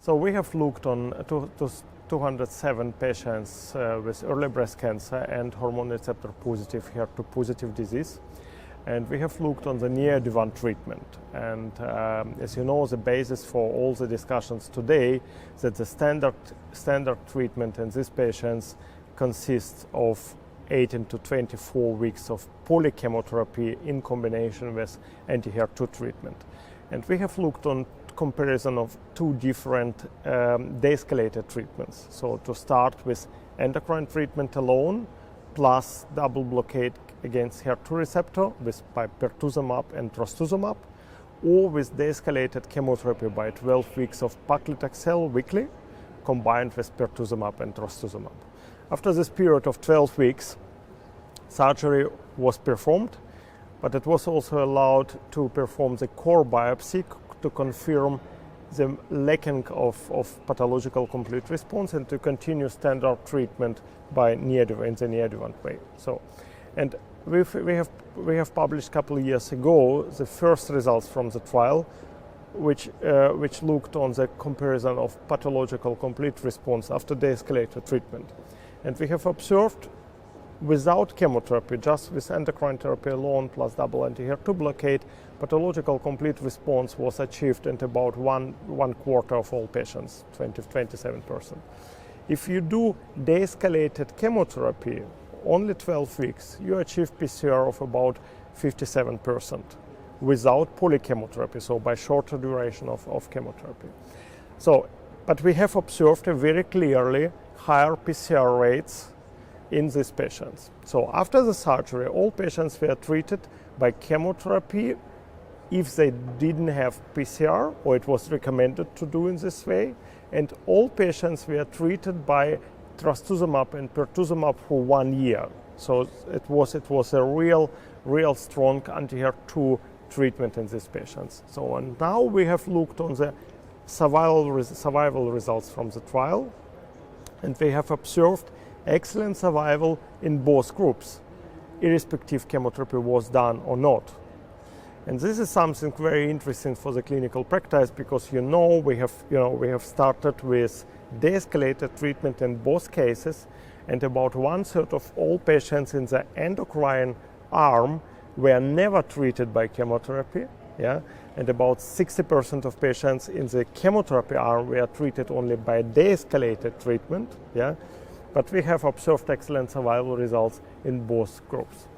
So we have looked on 207 patients with early breast cancer and hormone receptor positive, HER2 positive disease. And we have looked on the neoadjuvant treatment. And as you know, the basis for all the discussions today is that the standard treatment in these patients consists of 18 to 24 weeks of polychemotherapy in combination with anti-HER2 treatment. And we have looked on comparison of two different de-escalated treatments. So to start with endocrine treatment alone plus double blockade against HER2 receptor by pertuzumab and trastuzumab, or with de-escalated chemotherapy by 12 weeks of paclitaxel weekly combined with pertuzumab and trastuzumab. After this period of 12 weeks, surgery was performed, but it was also allowed to perform the core biopsy to confirm the lacking of pathological complete response and to continue standard treatment by in the neoadjuvant way. So, and we have published a couple of years ago the first results from the trial, which looked on the comparison of pathological complete response after de-escalated treatment, and we have observed without chemotherapy, just with endocrine therapy alone plus double anti-HER2 blockade, pathological complete response was achieved in about one quarter of all patients, 27%. If you do de-escalated chemotherapy, only 12 weeks, you achieve PCR of about 57% without polychemotherapy, so by shorter duration of chemotherapy. So, but we have observed a very clearly higher PCR rates in these patients. So after the surgery, all patients were treated by chemotherapy if they didn't have PCR, or it was recommended to do in this way, and all patients were treated by trastuzumab and pertuzumab for 1 year. So it was a real strong anti-HER2 treatment in these patients. So and now we have looked on the survival results from the trial, and we have observed excellent survival in both groups, irrespective chemotherapy was done or not. And this is something very interesting for the clinical practice, because we have started with de-escalated treatment in both cases, and about 1/3 of all patients in the endocrine arm were never treated by chemotherapy, and about 60% of patients in the chemotherapy arm were treated only by de-escalated treatment, But we have observed excellent survival results in both groups.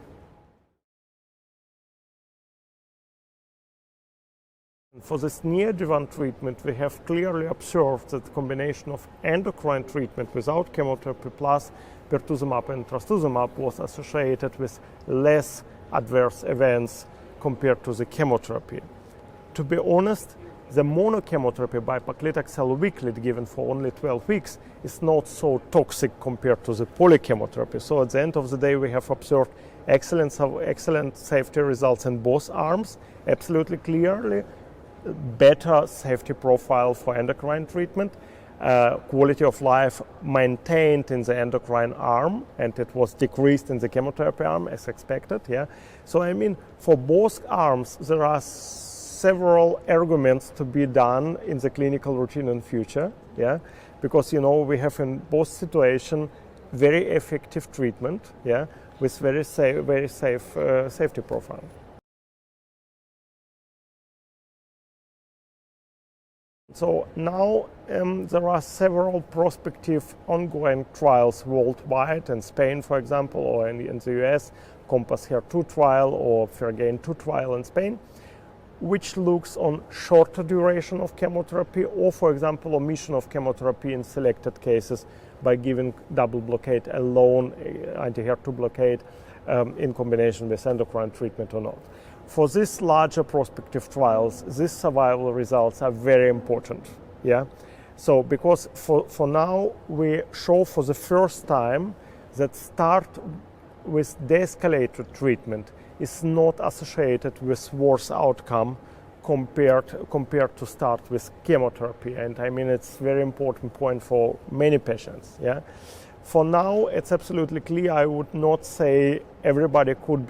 For this neoadjuvant treatment, we have clearly observed that the combination of endocrine treatment without chemotherapy plus pertuzumab and trastuzumab was associated with less adverse events compared to the chemotherapy. To be honest, the monochemotherapy by paclitaxel weekly given for only 12 weeks is not so toxic compared to the polychemotherapy. So at the end of the day, we have observed excellent safety results in both arms, absolutely clearly better safety profile for endocrine treatment, quality of life maintained in the endocrine arm, and it was decreased in the chemotherapy arm as expected. So I mean, for both arms, there are several arguments to be done in the clinical routine in future, because we have in both situations very effective treatment, with very safe safety profile. So now there are several prospective ongoing trials worldwide, in Spain, for example, or in the US, Compass HER2 trial or Fergain-2 trial in Spain, which looks on shorter duration of chemotherapy, or, for example, omission of chemotherapy in selected cases by giving double blockade alone, anti-HER2 blockade, in combination with endocrine treatment or not. For these larger prospective trials, these survival results are very important. So because for now, we show for the first time that start with de-escalated treatment is not associated with worse outcome compared to start with chemotherapy. And I mean, it's a very important point for many patients. For now, it's absolutely clear. I would not say everybody could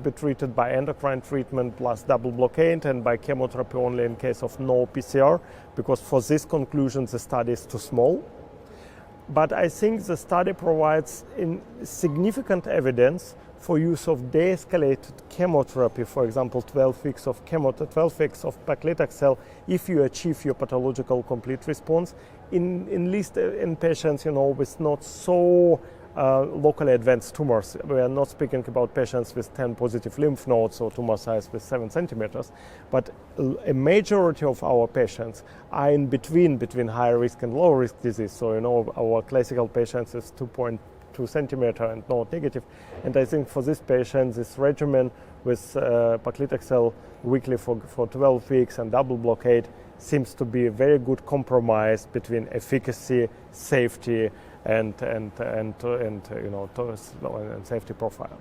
be treated by endocrine treatment plus double blockade and by chemotherapy only in case of no PCR, because for this conclusion the study is too small. But I think the study provides significant evidence for use of de-escalated chemotherapy, for example, 12 weeks of paclitaxel, if you achieve your pathological complete response, in least in patients, with not so locally advanced tumors. We are not speaking about patients with 10 positive lymph nodes or tumor size with 7 centimeters, but a majority of our patients are in between high risk and low risk disease. So, our classical patients is 2.2 centimeter and node negative. And I think for this patient, this regimen with paclitaxel weekly for 12 weeks and double blockade seems to be a very good compromise between efficacy, safety, and safety profile.